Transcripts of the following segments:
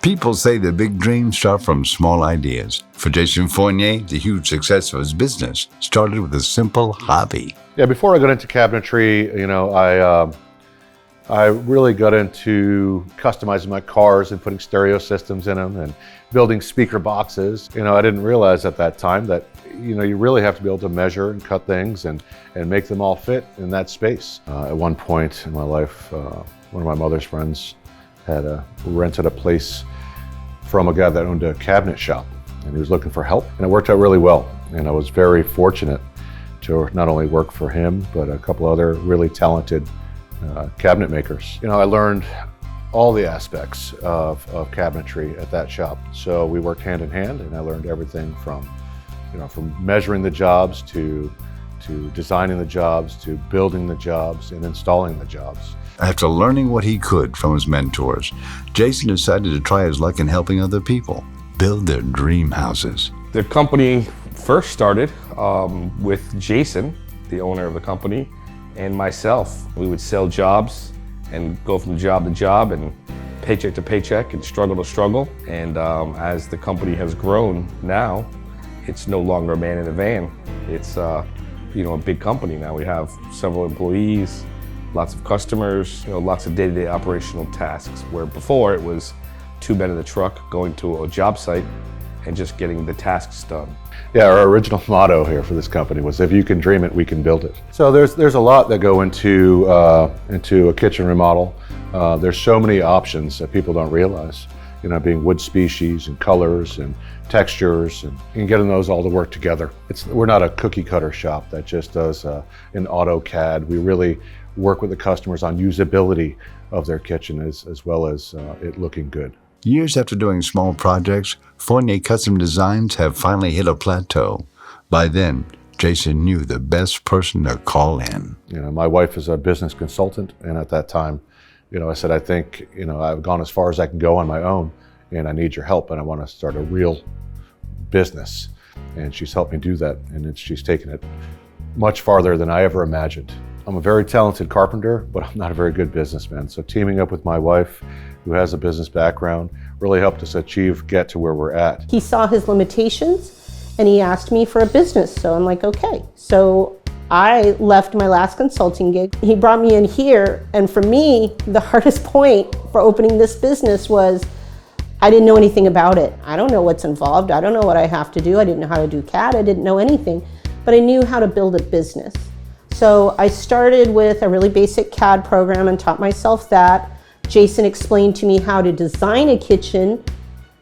People say that big dreams start from small ideas. For Jason Fournier, the huge success of his business started with a simple hobby. Yeah, before I got into cabinetry, I really got into customizing my cars and putting stereo systems in them and building speaker boxes. I didn't realize at that time that you really have to be able to measure and cut things and make them all fit in that space. At one point in my life, one of my mother's friends had rented a place from a guy that owned a cabinet shop, and he was looking for help, and it worked out really well. And I was very fortunate to not only work for him, but a couple other really talented cabinet makers. I learned all the aspects of cabinetry at that shop. So we worked hand in hand, and I learned everything from measuring the jobs to designing the jobs, to building the jobs and installing the jobs. After learning what he could from his mentors, Jason decided to try his luck in helping other people build their dream houses. The company first started with Jason, the owner of the company, and myself. We would sell jobs and go from job to job and paycheck to paycheck and struggle to struggle. And as the company has grown now, it's no longer a man in a van. It's a big company now. We have several employees, lots of customers, lots of day-to-day operational tasks, where before it was 2 men in the truck going to a job site and just getting the tasks done. Yeah, our original motto here for this company was, if you can dream it, we can build it. So there's a lot that go into a kitchen remodel. There's so many options that people don't realize, being wood species and colors and textures and getting those all to work together. We're not a cookie cutter shop that just does an AutoCAD. We really work with the customers on usability of their kitchen as well as it looking good. Years after doing small projects, Fournier Custom Designs have finally hit a plateau. By then, Jason knew the best person to call in. My wife is a business consultant, and at that time, I said, I think, I've gone as far as I can go on my own, and I need your help, and I want to start a real business. And she's helped me do that, and she's taken it much farther than I ever imagined. I'm a very talented carpenter, but I'm not a very good businessman. So teaming up with my wife, who has a business background, really helped us get to where we're at. He saw his limitations and he asked me for a business. So I'm like, okay. So I left my last consulting gig. He brought me in here. And for me, the hardest point for opening this business was I didn't know anything about it. I don't know what's involved. I don't know what I have to do. I didn't know how to do CAD. I didn't know anything, but I knew how to build a business. So I started with a really basic CAD program and taught myself that. Jason explained to me how to design a kitchen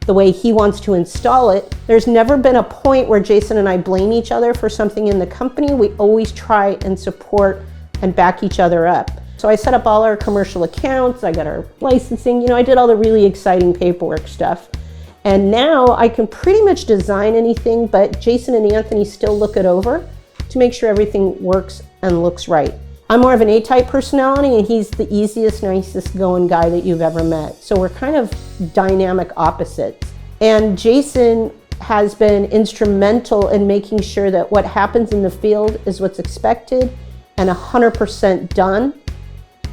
the way he wants to install it. There's never been a point where Jason and I blame each other for something in the company. We always try and support and back each other up. So I set up all our commercial accounts, I got our licensing, I did all the really exciting paperwork stuff. And now I can pretty much design anything, but Jason and Anthony still look it over to make sure everything works and looks right. I'm more of an A-type personality, and he's the easiest, nicest going guy that you've ever met. So we're kind of dynamic opposites. And Jason has been instrumental in making sure that what happens in the field is what's expected and 100% done.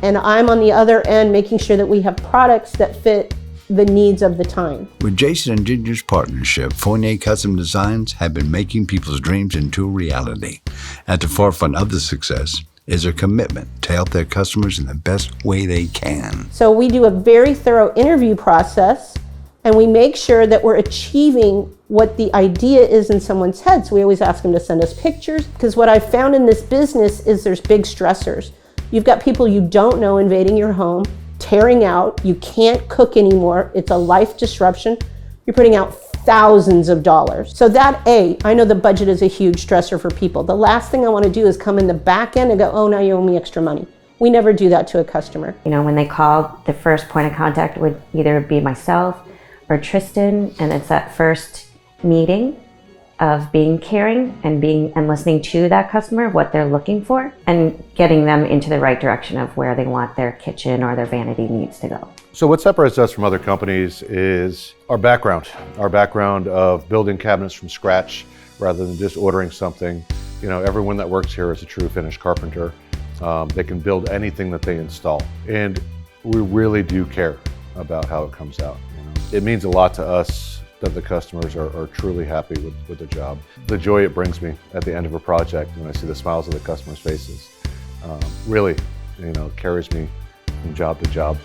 And I'm on the other end making sure that we have products that fit the needs of the time. With Jason and Ginger's partnership, Fournier Custom Designs have been making people's dreams into a reality. At the forefront of the success is their commitment to help their customers in the best way they can. So we do a very thorough interview process, and we make sure that we're achieving what the idea is in someone's head. So we always ask them to send us pictures, because what I've found in this business is there's big stressors. You've got people you don't know invading your home, tearing out, you can't cook anymore, it's a life disruption. You're putting out thousands of dollars. So I know the budget is a huge stressor for people. The last thing I want to do is come in the back end and go, oh, now you owe me extra money. We never do that to a customer. When they call, the first point of contact would either be myself or Tristan, and it's that first meeting of being caring and listening to that customer, what they're looking for, and getting them into the right direction of where they want their kitchen or their vanity needs to go. So what separates us from other companies is our background of building cabinets from scratch rather than just ordering something. Everyone that works here is a true finished carpenter. They can build anything that they install, and we really do care about how it comes out. It means a lot to us that the customers are truly happy with the job. The joy it brings me at the end of a project when I see the smiles of the customers' faces really, carries me from job to job.